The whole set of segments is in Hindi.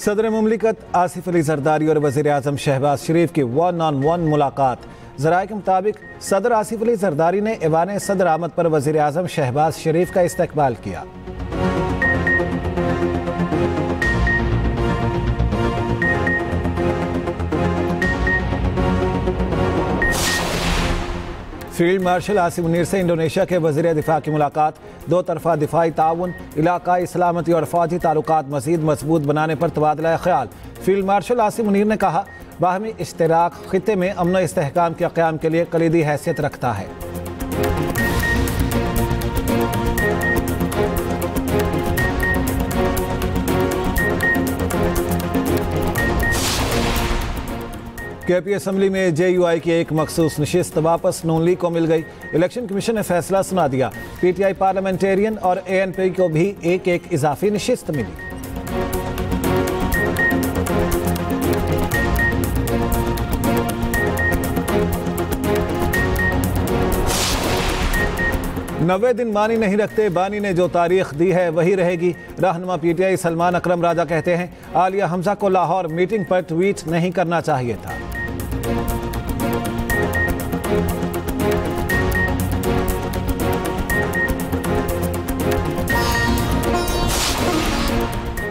सदर मुमलिकत आसिफ अली जरदारी और वज़ीर आज़म शहबाज शरीफ की 1-on-1 मुलाकात। ज़राए के मुताबिक सदर आसिफ अली जरदारी ने ऐवान सदर आमद पर वज़ीर आज़म शहबाज शरीफ का इस्तकबाल किया। फील्ड मार्शल आसिम मुनीर से इंडोनेशिया के वज़ीर दिफा की मुलाकात। दो तरफा दिफाई ताउन, इलाकाई सलामती और फौजी ताल्लुकात मज़ीद मजबूत बनाने पर तबादला ख्याल। फील्ड मार्शल आसिम मुनीर ने कहा, बाहमी इश्तराक खित्ते में अमन और इस्तेहकाम के क़याम के लिए कलीदी हैसियत रखता है। केपी असम्बली में JUI की एक मखसूस नशिस्त वापस नून लीग को मिल गई। इलेक्शन कमीशन ने फैसला सुना दिया। PTI पार्लियामेंटेरियन और ANP को भी एक इजाफी नशिस्त मिली। नब्बे दिन मानी नहीं रखते, बानी ने जो तारीख दी है वही रहेगी। रहनुमा PTI सलमान अकरम राजा कहते हैं, आलिया हमजा को लाहौर मीटिंग पर ट्वीट नहीं करना चाहिए था।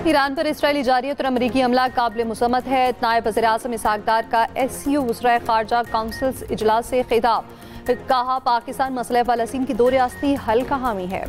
ईरान पर इसराइली जारियत और अमरीकी हमला काबिल मुसम्मत है। नायब वज़ीर आज़म इसहाक डार का SCO वज़राए ख़ारजा काउंसिल इजलास से खिताब। कहा, पाकिस्तान मसले फ़लस्तीन की 2 रियासती हल का हामी है।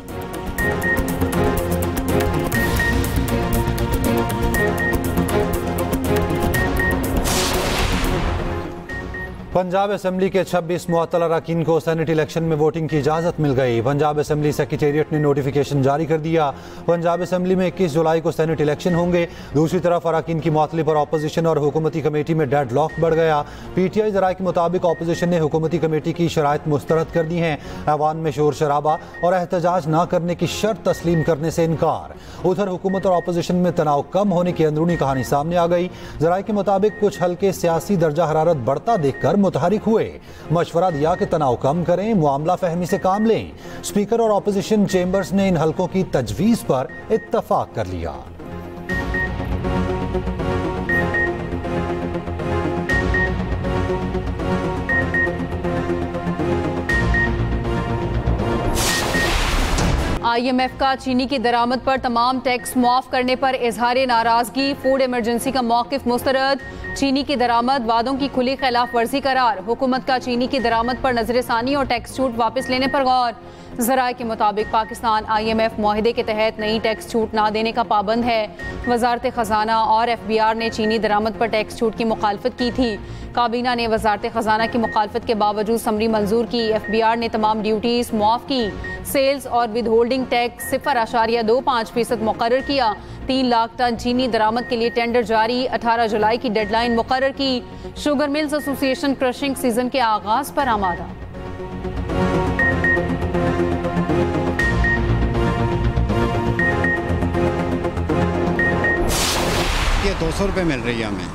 पंजाब असम्बली के 26 मुअत्तल अरकान को सेनेट इलेक्शन में वोटिंग की इजाज़त मिल गई। पंजाब असम्बली सेक्रेटेरिएट ने नोटिफिकेशन जारी कर दिया। पंजाब असम्बली में 21 जुलाई को सेनेट इलेक्शन होंगे। दूसरी तरफ अरकान की मुअत्तली पर अपोजिशन और हुकूमती कमेटी में डेड लॉक बढ़ गया। PTI ज़राए के मुताबिक अपोजिशन ने हुकूमती कमेटी की शराइत मुस्तरद कर दी हैं। ऐवान में शोर शराबा और एहतजाज न करने की शर्त तस्लीम करने से इनकार। उधर हुकूमत और अपोजिशन में तनाव कम होने की अंदरूनी कहानी सामने आ गई। ज़राए के मुताबिक कुछ हल्के सियासी दर्जा हरारत बढ़ता देखकर मुतहरिक हुए। मशवरा दिया कि तनाव कम करें, मुआमला फहमी से काम लें। स्पीकर और अपोजिशन चेंबर्स ने इन हल्कों की तजवीज़ पर इत्तफाक कर लिया। IMF का चीनी की दरामद पर तमाम टैक्स मुआफ करने पर इजहार नाराजगी। फूड इमरजेंसी का मौक़िफ़ मुस्तरद। चीनी की दरामद वादों की खुली खिलाफ वर्जी करार। हुकूमत का चीनी की दरामद पर नजरसानी और टैक्स छूट वापस लेने पर गौर। ज़राए के मुताबिक पाकिस्तान IMF मुआहिदे के तहत नई टैक्स छूट ना देने का पाबंद है। वजारत ख़जाना और FBR ने चीनी दरामद पर टैक्स छूट की मुखालफत की थी। काबीना ने वजारत ख़जाना की मुखालफत के बावजूद समरी मंजूर की। FBR ने तमाम ड्यूटीज़ मुआफ़ की। सेल्स और विद होल्डिंग टैक्स 0.25% मुकर्रर किया। 3 लाख टन चीनी दरामद के लिए टेंडर जारी। 18 जुलाई की डेडलाइन मुकर्रर की। Sugar mills association crushing season के आगाज पर आमादा। ये 200 रुपये मिल रही है हमें,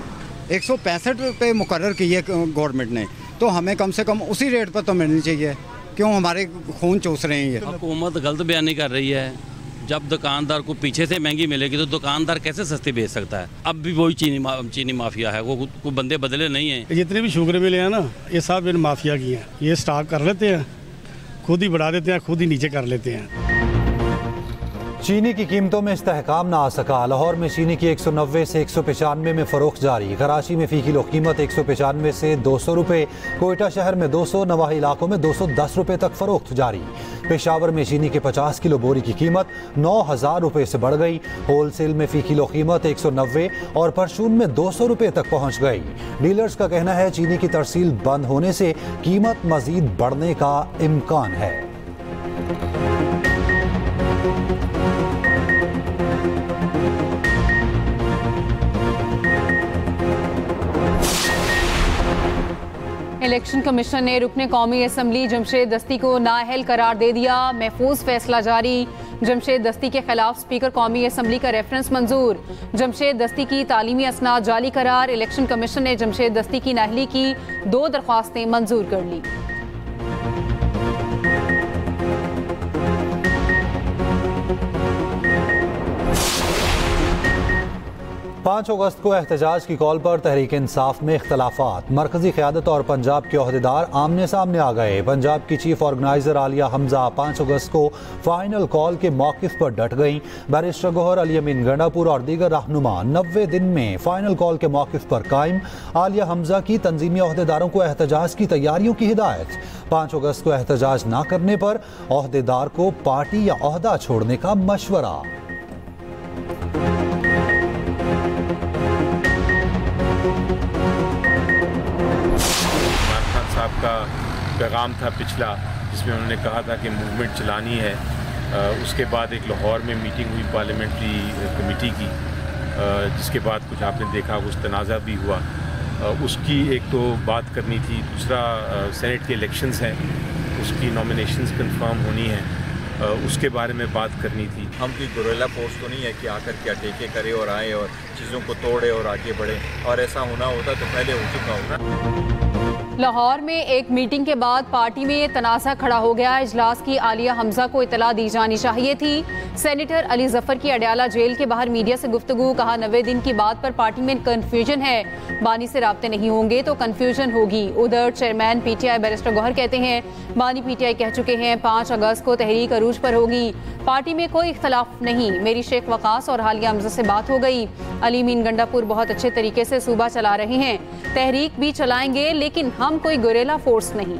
165 रुपये मुकर्रर की है गवर्नमेंट ने, तो हमें कम से कम उसी रेट पर तो मिलनी चाहिए। क्यों हमारे खून चूस रहे हैं ये? हुकूमत गलत बयानी कर रही है। जब दुकानदार को पीछे से महंगी मिलेगी तो दुकानदार कैसे सस्ती बेच सकता है? अब भी वही चीनी माफिया है, वो कोई बंदे बदले नहीं हैं। जितने भी शुगर मिले हैं ना, ये सब इन माफिया की हैं। ये स्टॉक कर लेते हैं, खुद ही बढ़ा देते हैं, खुद ही नीचे कर लेते हैं। चीनी की कीमतों में इस्तेहकाम ना आ सका। लाहौर में चीनी की 190 से 195 में फ़रोख्त जारी। कराची में फ़ी किलो कीमत 195 से 200 रुपये। कोयटा शहर में 200, नवाही इलाकों में 210 रुपये तक फ़रोख्त जारी। पेशावर में चीनी के 50 किलो बोरी की कीमत 9,000 रुपये से बढ़ गई। होल सेल में फ़ी किलो कीमत 190 और परचून में 200 रुपये तक पहुँच गई। डीलर्स का कहना है चीनी की तरसील बंद होने से कीमत मज़ीद बढ़ने का इम्कान है। इलेक्शन कमीशन ने रुकने कौमी असम्बली जमशेद दस्ती को नाअहल करार दे दिया। महफूज फैसला जारी। जमशेद दस्ती के खिलाफ स्पीकर कौमी असम्बली का रेफरेंस मंजूर। जमशेद दस्ती की तालीमी असनाद जाली करार। इलेक्शन कमीशन ने जमशेद दस्ती की नाअहली की 2 दरख्वास्तें मंजूर कर ली। 5 अगस्त को एहतजाज की कॉल पर तहरीक इंसाफ में इख्तलाफात। मरकजी क़यादत और पंजाब के ओहदेदार आमने सामने आ गए। पंजाब की चीफ ऑर्गेनाइजर आलिया हमजा 5 अगस्त को फाइनल कॉल के मौक़िफ़ पर डट गईं। बैरिस्टर गौहर, अली अमीन गंडापुर और दीगर रहनुमा 90 दिन में फाइनल कॉल के मौक़िफ़ पर कायम। आलिया हमजा की तंजीमी ओहदेदारों को एहतजाज की तैयारियों की हिदायत। 5 अगस्त को एहतजाज न करने पर ओहदेदार को पार्टी या ओहदा छोड़ने का मशवरा। साहब का पैगाम था पिछला, जिसमें उन्होंने कहा था कि मूवमेंट चलानी है। उसके बाद एक लाहौर में मीटिंग हुई पार्लियामेंट्री कमेटी की, जिसके बाद कुछ आपने देखा कुछ तनाज़ा भी हुआ। उसकी एक तो बात करनी थी। दूसरा सेनेट के इलेक्शंस हैं, उसकी नॉमिनेशंस कंफर्म होनी है, उसके बारे में बात करनी थी। हम कोई गुरिल्ला फोर्स तो नहीं है कि आकर क्या टेके करे और आए और चीज़ों को तोड़े और आगे बढ़े, और ऐसा होना होता तो पहले हो चुका होगा। लाहौर में एक मीटिंग के बाद पार्टी में ये तनाज़ा खड़ा हो गया। इजलास की आलिया हमजा को इतला दी जानी चाहिए थी। सेनेटर अली जफर की अडयाला जेल के बाहर मीडिया से गुफ्तगू। कहा 90 दिन की बात पर पार्टी में कन्फ्यूजन है, बानी से राब्ते नहीं होंगे तो कन्फ्यूजन होगी। उधर चेयरमैन पीटीआई बैरिस्टर गौहर कहते हैं बानी पीटीआई कह चुके हैं 5 अगस्त को तहरीक अरूज पर होगी। पार्टी में कोई इख्तलाफ नहीं। मेरी शेख वकास और आलिया हमजा से बात हो गई। अली अमीन गंडापुर बहुत अच्छे तरीके से सूबा चला रहे हैं, तहरीक भी चलाएंगे, लेकिन हम कोई गुरिल्ला फोर्स नहीं।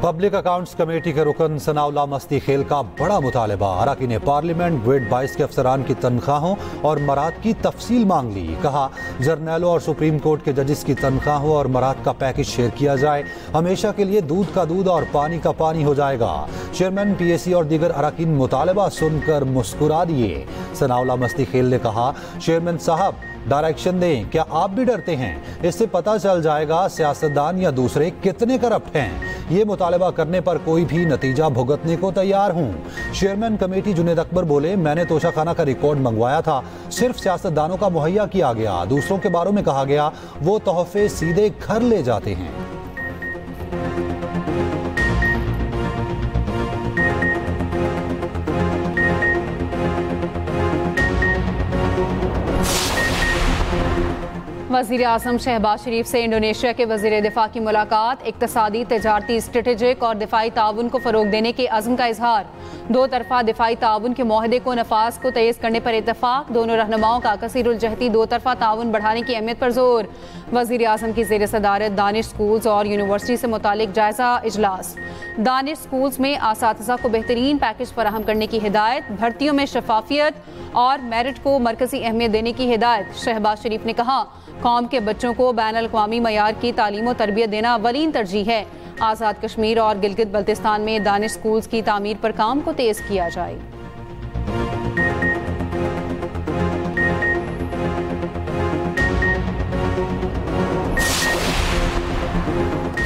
पब्लिक अकाउंट्स कमेटी के रुकन सनाउल्लाह मस्ती खेल का बड़ा मुतालबा। अरकान पार्लियामेंट ग्रेड 22 के अफसरान की तनख्वाहों और मराद की तफसील मांग ली। कहा जर्नैलों और सुप्रीम कोर्ट के जजेस की तनख्वाहों और मराद का पैकेज शेयर किया जाए। हमेशा के लिए दूध का दूध और पानी का पानी हो जाएगा। चेयरमैन पीएसी और दीगर अरकान मुतालबा सुनकर मुस्कुरा दिए। सनाउल्लाह मस्ती खेल ने कहा चेयरमैन साहब डायरेक्शन दें, क्या आप भी डरते हैं? इससे पता चल जाएगा सियासतदान या दूसरे कितने करप्ट हैं। ये मुतालबा करने पर कोई भी नतीजा भुगतने को तैयार हूँ। चेयरमैन कमेटी जुनेद अकबर बोले मैंने तोशाखाना का रिकॉर्ड मंगवाया था, सिर्फ सियासतदानों का मुहैया किया गया। दूसरों के बारे में कहा गया वो तोहफे सीधे घर ले जाते हैं। वज़ीर आज़म शहबाज शरीफ से इंडोनेशिया के वज़ीर दिफा की मुलाकात। इक़्तिसादी, तजारती, स्ट्रेटेजिक और दिफाई ताउन को फ़रोग देने के अज़्म का इजहार। 2 तरफ़ा दिफाई ताउन के मुआहदे को नफाज को तेज़ करने पर इत्तफ़ाक़। दोनों रहनुमाओं का कसीरुल-जहती 2 तरफ़ा ताउन बढ़ाने की अहमियत पर जोर। वज़ीर आज़म की ज़ेर सदारत दानिश स्कूल्स और यूनिवर्सिटी से मुतालिक जायज़ा इजलास। दानिश स्कूल्स में असातिज़ा को बेहतरीन पैकेज फराहम करने की हिदायत। भर्तियों में शफाफियत और मेरिट को मरकज़ी अहमियत देने की हिदायत। शहबाज शरीफ ने कहा कौम के बच्चों को बैन अल-अक़वामी मयार की तालीम और तरबियत देना अवलीन तरजीह है। आज़ाद कश्मीर और गिलगित बल्तिस्तान में दानिश स्कूल्स की तामीर पर काम को तेज़ किया जाए।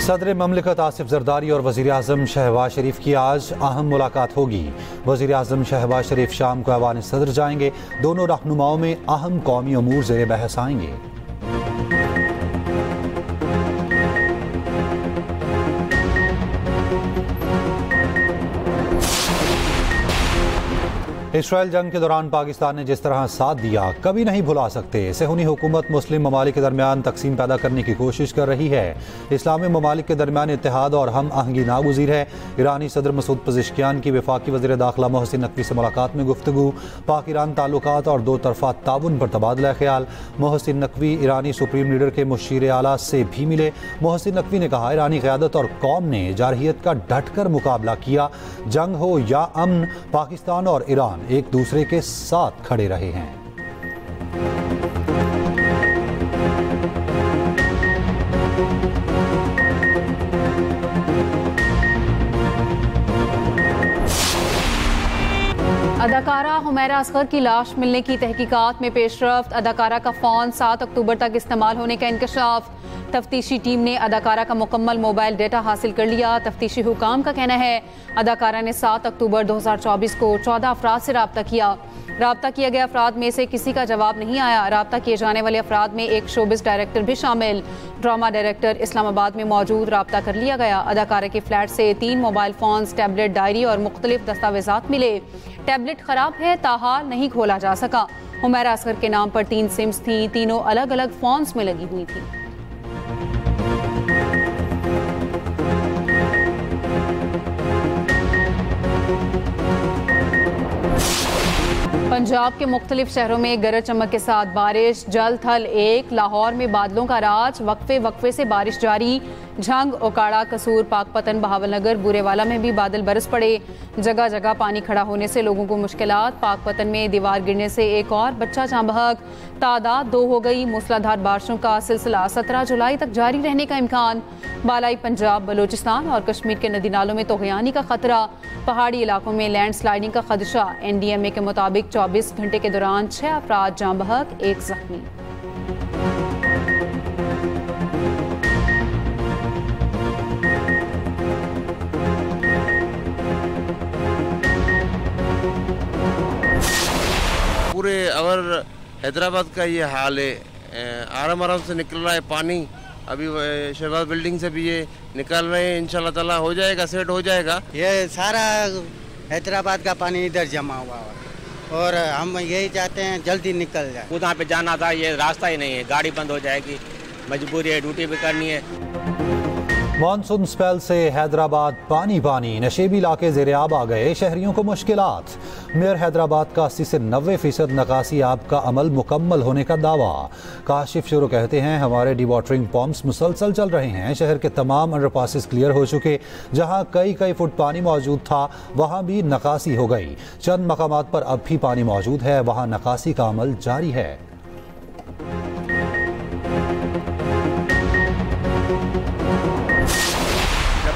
सदर ममलिकत आसिफ जरदारी और वज़ीर आज़म शहबाज शरीफ की आज अहम मुलाकात होगी। वज़ीर आज़म शहबाज शरीफ शाम को ऐवान सदर जाएंगे। दोनों रहनुमाओं में अहम कौमी अमूर ज़ेर बहस आएंगे। इसराइल जंग के दौरान पाकिस्तान ने जिस तरह साथ दिया कभी नहीं भुला सकते। सेहूनी हुकूमत मुस्लिम ममालिक के दरमियान तकसीम पैदा करने की कोशिश कर रही है। इस्लामी ममालिक के दरमियान इत्तेहाद और हम आहंगी नागुज़ीर है। ईरानी सदर मसूद पज़ेश्कियान की वफाकी वज़ीर दाखिला मोहसिन नकवी से मुलाकात में गुफ्तगू। पाक ईरान ताल्लुकात और 2 तरफ़ा ताउन पर तबादला ख्याल। मोहसिन नकवी ईरानी सुप्रीम लीडर के मुशीर आला से भी मिले। मोहसिन नकवी ने कहा ईरानी क़यादत और कौम ने जारहियत का डट कर मुकाबला किया। जंग हो या अमन, पाकिस्तान और ईरान एक दूसरे के साथ खड़े रहे हैं। अदाकारा हुमैरा असगर की लाश मिलने की तहकीकात में पेशरफ्त। अदाकारा का फ़ोन 7 अक्टूबर तक इस्तेमाल होने का इंकशाफ। तफ्तीशी टीम ने अदाकारा का मुकम्मल मोबाइल डेटा हासिल कर लिया। तफ्तीशी हुकाम का कहना है अदाकारा ने 7 अक्टूबर 2024 को 14 अफराद से राब्ता किया गया अफराद में से किसी का जवाब नहीं आया। राब्ता किए जाने वाले अफराद में एक शोबिस डायरेक्टर भी शामिल। ड्रामा डायरेक्टर इस्लामाबाद में मौजूद राब्ता कर लिया गया। अदाकारा के फ्लैट से 3 मोबाइल फोन्स, टैबलेट, डायरी और मुख्तलिफ दस्तावेजात मिले। टैबलेट खराब है, ताहाल नहीं खोला जा सका। हुमैरा असगर के नाम पर 3 सिम्स थी, तीनों अलग अलग फोन्स में लगी हुई थी। पंजाब के मुख्तलिफ शहरों में गरज चमक के साथ बारिश, जल थल एक। लाहौर में बादलों का राज, वक्फे से बारिश जारी। झंग, ओकाड़ा, कसूर, पाकपतन, बहावलनगर, बुरेवाला में भी बादल बरस पड़े। जगह जगह पानी खड़ा होने से लोगों को मुश्किलात। पाकपतन में दीवार गिरने से एक और बच्चा जाँ बहक, तादाद 2 हो गई। मूसलाधार बारिशों का सिलसिला 17 जुलाई तक जारी रहने का इम्कान। बालाई पंजाब, बलूचिस्तान और कश्मीर के नदी नालों में तोगयानी का खतरा। पहाड़ी इलाकों में लैंड स्लाइडिंग का खदशा। NDMA के मुताबिक 24 घंटे के दौरान 6 अफराद जाँ बहक, 1 जख्मी। पूरे अगर हैदराबाद का ये हाल है, आराम से निकल रहा है पानी। अभी शहबाज बिल्डिंग से भी ये निकल रहे हैं, इंशाल्लाह ताला हो जाएगा, सेट हो जाएगा। ये सारा हैदराबाद का पानी इधर जमा हुआ और हम यही चाहते हैं जल्दी निकल जाए। वहाँ पे जाना था, ये रास्ता ही नहीं है, गाड़ी बंद हो जाएगी, मजबूरी है, ड्यूटी भी करनी है। मानसून स्पेल से हैदराबाद पानी। नशेबी इलाके ज़ेर-ए-आब आ गए, शहरियों को मुश्किलात। मेयर हैदराबाद का 80 से 90% नकासी आब का अमल मुकम्मल होने का दावा। काशिफ शुरू कहते हैं हमारे डिवाटरिंग पंप्स मुसलसल चल रहे हैं। शहर के तमाम अंडरपासेस क्लियर हो चुके। जहां कई फुट पानी मौजूद था वहां भी नकासी हो गई। चंद मकामात पर अब भी पानी मौजूद है, वहां नकासी का अमल जारी है।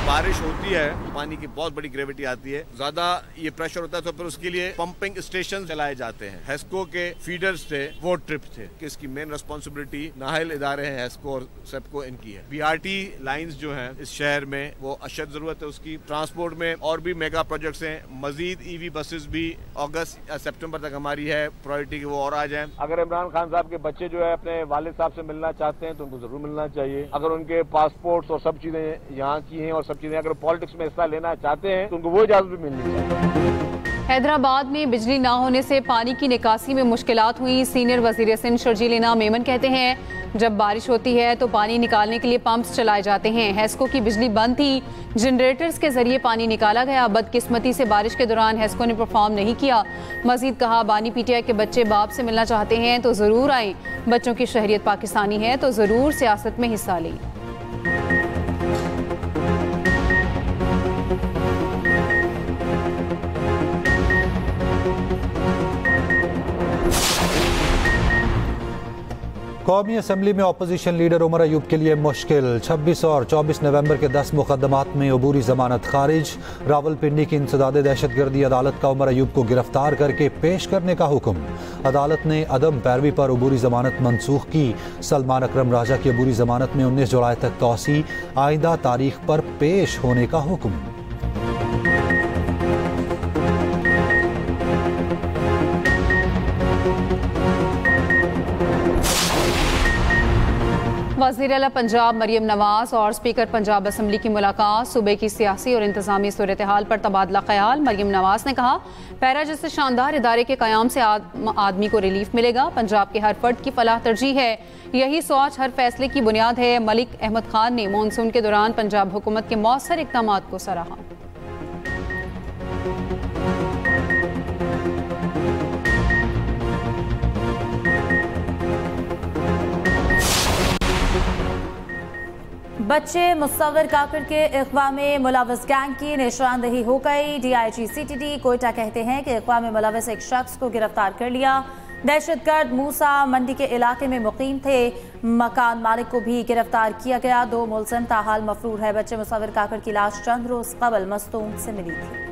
बारिश होती है, पानी की बहुत बड़ी ग्रेविटी आती है, ज्यादा ये प्रेशर होता है, तो फिर उसके लिए पंपिंग स्टेशन चलाए जाते हैं। हेस्को के फीडर्स थे, वो ट्रिप थे कि इसकी मेन रिस्पॉन्सिबिलिटी नाहल इदारे हैं, हेस्को और सेप्को इनकी है। BRT लाइंस जो हैं इस शहर में वो अशद जरूरत है उसकी। ट्रांसपोर्ट में और भी मेगा प्रोजेक्ट्स हैं, मजीद EV बसेस भी अगस्त या सितंबर तक हमारी है प्रायोरिटी की, वो और आ जाए। अगर इमरान खान साहब के बच्चे जो है अपने वालिद साहब से मिलना चाहते हैं तो उनको जरूर मिलना चाहिए। अगर उनके पासपोर्ट और सब चीजें यहाँ की हैं और सब चीजें अगर पॉलिटिक्स में हिस्सा लेना चाहते हैं तो उनको वो इजाजत भी मिलनी चाहिए। हैदराबाद में बिजली ना होने से पानी की निकासी में मुश्किलात हुई। सीनियर वजीर सिंध शर्जील इनाम मेमन कहते हैं जब बारिश होती है तो पानी निकालने के लिए पंप्स चलाए जाते हैं। हेस्को की बिजली बंद थी, जनरेटर्स के जरिए पानी निकाला गया। बदकिस्मती से बारिश के दौरान हेस्को ने परफॉर्म नहीं किया। मजीद कहा बानी PTI के बच्चे बाप से मिलना चाहते हैं तो जरूर आए। बच्चों की शहरियत पाकिस्तानी है तो जरूर सियासत में हिस्सा लें। कौमी असम्बली में अपोजिशन लीडर उमर अयूब के लिए मुश्किल। 26 और 24 नवंबर के 10 मुकदमात में अबूरी जमानत खारिज। रावलपिंडी की इंसदाद दहशतगर्दी अदालत का उमर अयूब को गिरफ्तार करके पेश करने का हुक्म। अदालत ने अदम पैरवी पर अबूरी जमानत मनसूख की। सलमान अकरम राजा की अबूरी जमानत में 19 जुलाई तक तौसी, आइंदा तारीख पर पेश होने का हुक्म। वज़ीर आला पंजाब मरियम नवाज और स्पीकर पंजाब असम्बली की मुलाकात। सूबे की सियासी और इंतजामी सूरत हाल पर तबादला ख्याल। मरियम नवाज ने कहा पैरा जैसे शानदार इदारे के क़याम से आदमी को रिलीफ मिलेगा। पंजाब के हर फर्द की फलाह तरजीह है, यही सोच हर फैसले की बुनियाद है। मलिक अहमद खान ने मानसून के दौरान पंजाब हुकूमत के मौसर इक़दाम को सराहा। बच्चे मुसव्विर काकर के इक़वा में मुलव्वस गैंग की निशानदेही हो गई। DIG CTD कोयटा कहते हैं कि इक़वा में मुलव्वस एक शख्स को गिरफ्तार कर लिया। दहशतगर्द मूसा मंडी के इलाके में मुकीम थे। मकान मालिक को भी गिरफ्तार किया गया। 2 मुलज़िम ताहाल मफरूर है। बच्चे मुसव्विर काकर की लाश चंद रोज कबल मस्तूम से मिली थी।